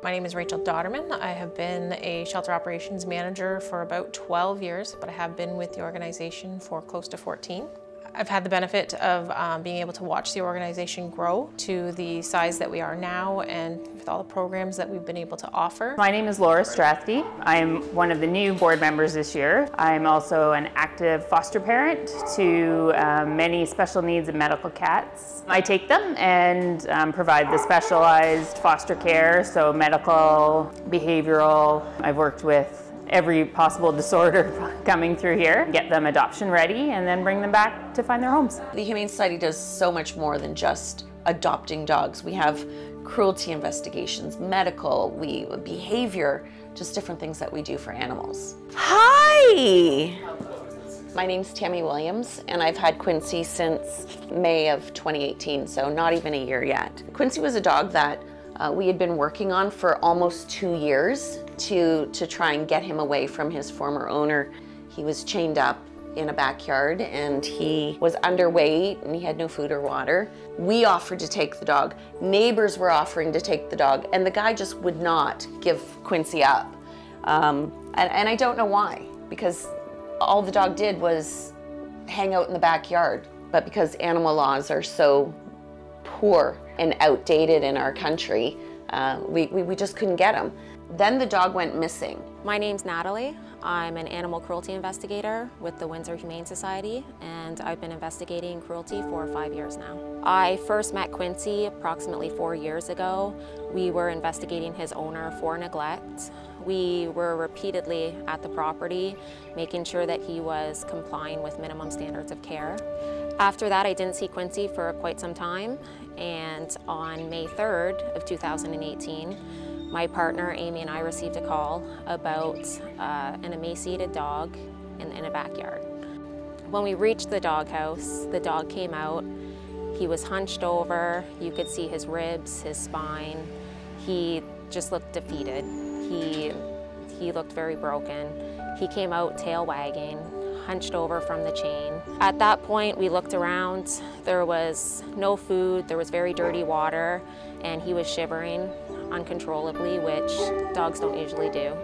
My name is Rachel Dotterman. I have been a shelter operations manager for about 12 years, but I have been with the organization for close to 14. I've had the benefit of being able to watch the organization grow to the size that we are now and with all the programs that we've been able to offer. My name is Strathdee. I'm one of the new board members this year. I'm also an active foster parent to many special needs and medical cats. I take them and provide the specialized foster care, so medical, behavioral. I've worked with every possible disorder coming through here, get them adoption ready, and then bring them back to find their homes. The Humane Society does so much more than just adopting dogs. We have cruelty investigations, medical, behavior, just different things that we do for animals. Hi! My name's Tammy Williams, and I've had Quincy since May of 2018, so not even a year yet. Quincy was a dog that we had been working on for almost 2 years to try and get him away from his former owner. He was chained up in a backyard and he was underweight and he had no food or water. We offered to take the dog. Neighbors were offering to take the dog, and the guy just would not give Quincy up. And I don't know why, because all the dog did was hang out in the backyard. But because animal laws are so poor and outdated in our country, we just couldn't get him. Then the dog went missing. My name's Natalie. I'm an animal cruelty investigator with the Windsor Humane Society, and I've been investigating cruelty for 5 years now. I first met Quincy approximately 4 years ago. We were investigating his owner for neglect. We were repeatedly at the property, making sure that he was complying with minimum standards of care. After that, I didn't see Quincy for quite some time, and on May 3rd of 2018, my partner Amy and I received a call about an emaciated dog in a backyard. When we reached the doghouse, the dog came out. He was hunched over. You could see his ribs, his spine. He just looked defeated. He looked very broken. He came out tail wagging, hunched over from the chain. At that point, we looked around. There was no food, there was very dirty water, and he was shivering uncontrollably, which dogs don't usually do.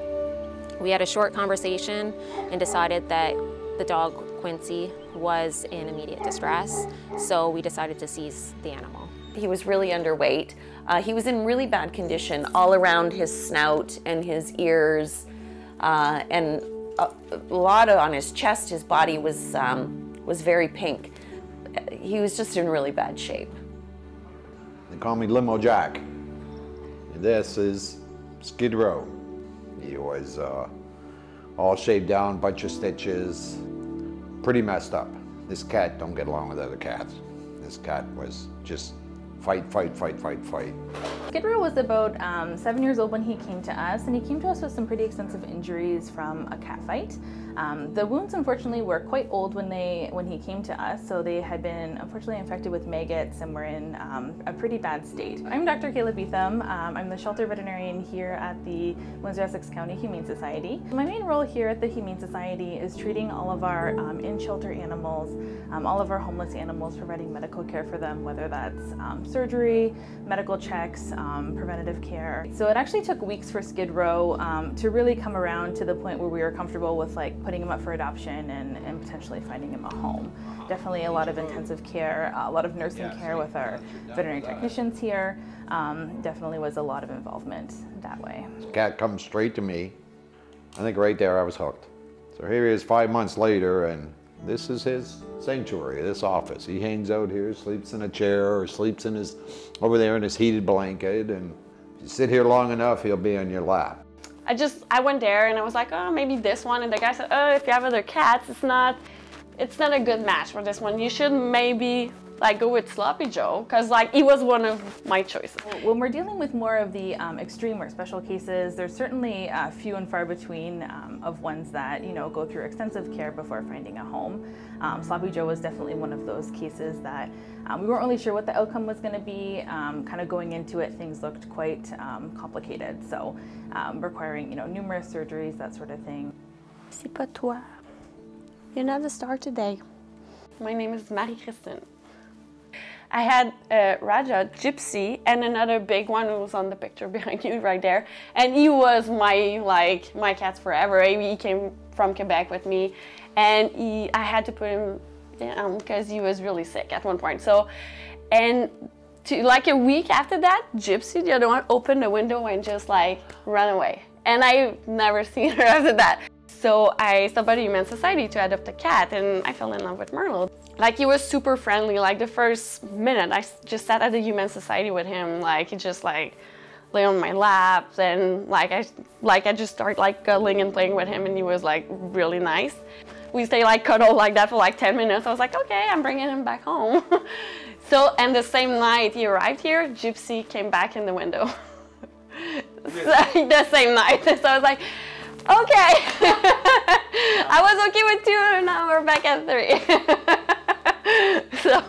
We had a short conversation and decided that the dog, Quincy, was in immediate distress, so we decided to seize the animal. He was really underweight. He was in really bad condition all around his snout and his ears, and a lot on his chest. His body was very pink. He was just in really bad shape. They call me Limo Jack. This is Skid Row. He was all shaved down, bunch of stitches, pretty messed up. This cat don't get along with other cats. This cat was just fight, fight, fight, fight, fight. Skid Row was about 7 years old when he came to us, and he came to us with some pretty extensive injuries from a cat fight. The wounds, unfortunately, were quite old when he came to us, so they had been unfortunately infected with maggots and were in a pretty bad state. I'm Dr. Kayla Beetham. I'm the shelter veterinarian here at the Windsor-Essex County Humane Society. My main role here at the Humane Society is treating all of our in-shelter animals, all of our homeless animals, providing medical care for them, whether that's surgery, medical checks, preventative care. So it actually took weeks for Skid Row to really come around to the point where we were comfortable with putting him up for adoption and potentially finding him a home. Definitely a lot of intensive care, a lot of nursing care with our veterinary technicians here. Definitely was a lot of involvement that way. This cat comes straight to me. I think right there I was hooked. So here he is 5 months later, and this is his sanctuary, this office. He hangs out here, sleeps in a chair, or sleeps in over there in his heated blanket, and if you sit here long enough, he'll be on your lap. I went there and I was like, oh, maybe this one, and the guy said, oh, if you have other cats, it's not a good match for this one. You should maybe go with Sloppy Joe, because he was one of my choices. When we're dealing with more of the extreme or special cases, there's certainly few and far between of ones that go through extensive care before finding a home. Sloppy Joe was definitely one of those cases that we weren't really sure what the outcome was going to be. Kind of going into it, things looked quite complicated, so requiring numerous surgeries, that sort of thing. C'est pas toi. You're not the star today. My name is Marie-Christine. I had Raja, Gypsy, and another big one who was on the picture behind you right there. And he was my cats forever. He came from Quebec with me, and I had to put him down because he was really sick at one point. So, and like a week after that, Gypsy, the other one, opened the window and just like ran away. And I've never seen her after that. So I stopped by the Humane Society to adopt a cat, and I fell in love with Merlot. Like, he was super friendly. Like, the first minute I just sat at the Humane Society with him, like, he just like lay on my lap, and I just started like cuddling and playing with him, and he was like really nice. We stayed like cuddled like that for like 10 minutes. I was like, okay, I'm bringing him back home. So, and the same night he arrived here, Gypsy came back in the window. The same night. So I was like, okay. I was okay with 2, and now we're back at 3. So.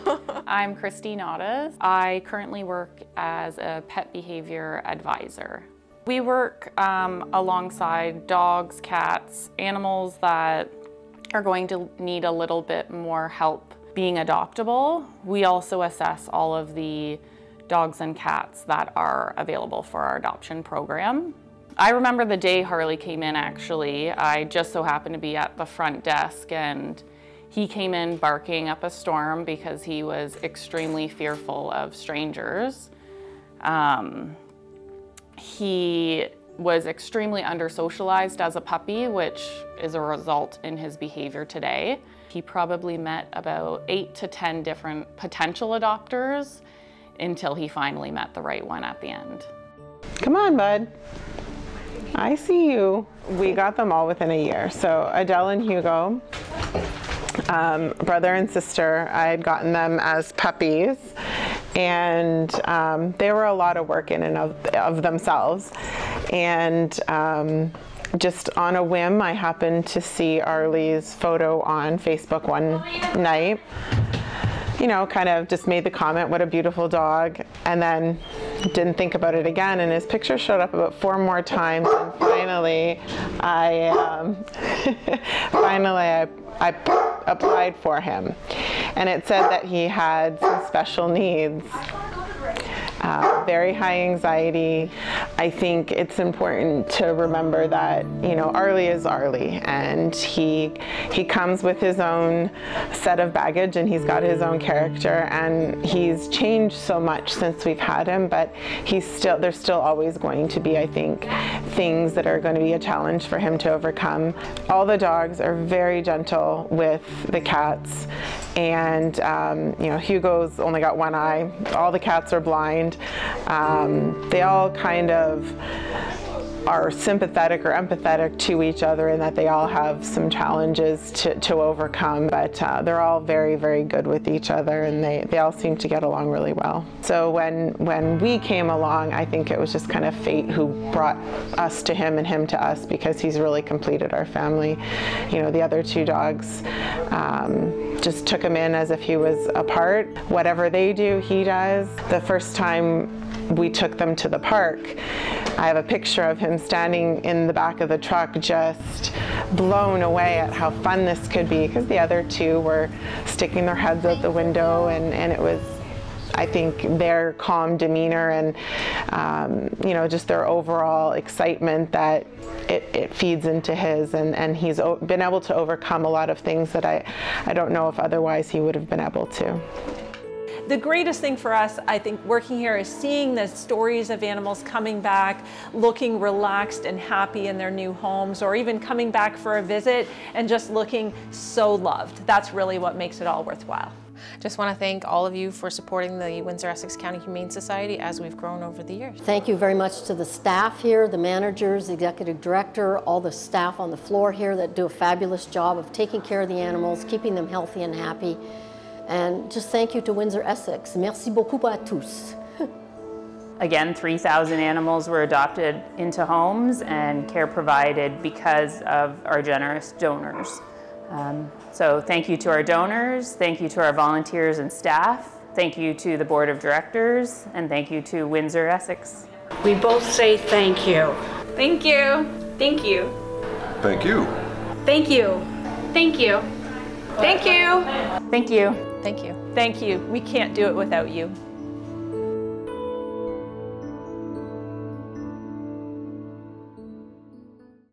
I'm Christie Nantais. I currently work as a pet behavior advisor. We work alongside dogs, cats, animals that are going to need a little bit more help being adoptable. We also assess all of the dogs and cats that are available for our adoption program. I remember the day Harley came in, actually. I just so happened to be at the front desk, and he came in barking up a storm because he was extremely fearful of strangers. He was extremely under-socialized as a puppy, which is a result in his behavior today. He probably met about 8 to 10 different potential adopters until he finally met the right one at the end. Come on, bud. I see you. We got them all within a year. So Adele and Hugo, brother and sister, I had gotten them as puppies, and they were a lot of work in and of themselves. And just on a whim, I happened to see Arly's photo on Facebook one night. You know, kind of just made the comment, what a beautiful dog, and then didn't think about it again, and his picture showed up about 4 more times, and finally I applied for him, and it said that he had some special needs. Very high anxiety. I think it's important to remember that, you know, Arly is Arly, and he comes with his own set of baggage, and he's got his own character, and he's changed so much since we've had him, but there's still always going to be, I think, things that are going to be a challenge for him to overcome. All the dogs are very gentle with the cats, and you know, Hugo's only got one eye. All the cats are blind. They all kind of are sympathetic or empathetic to each other, in that they all have some challenges to overcome, but they're all very, very good with each other, and they all seem to get along really well. So when we came along, I think it was just kind of fate who brought us to him and him to us, because he's really completed our family. You know, the other 2 dogs just took him in as if he was a part. Whatever they do, he does. The first time we took them to the park, I have a picture of him standing in the back of the truck, just blown away at how fun this could be, because the other 2 were sticking their heads out the window, and it was, I think, their calm demeanor and you know, just their overall excitement that it feeds into his, and he's been able to overcome a lot of things that I don't know if otherwise he would have been able to. The greatest thing for us, I think, working here is seeing the stories of animals coming back, looking relaxed and happy in their new homes, or even coming back for a visit and just looking so loved. That's really what makes it all worthwhile. Just want to thank all of you for supporting the Windsor-Essex County Humane Society as we've grown over the years. Thank you very much to the staff here, the managers, the executive director, all the staff on the floor here that do a fabulous job of taking care of the animals, keeping them healthy and happy. And just thank you to Windsor-Essex. Merci beaucoup à tous. Again, 3,000 animals were adopted into homes and care provided because of our generous donors. So thank you to our donors, thank you to our volunteers and staff, thank you to the board of directors, and thank you to Windsor-Essex. We both say thank you. Thank you. Thank you. Thank you. Thank you. Thank you. Thank you. Thank you. Thank you. Thank you. We can't do it without you.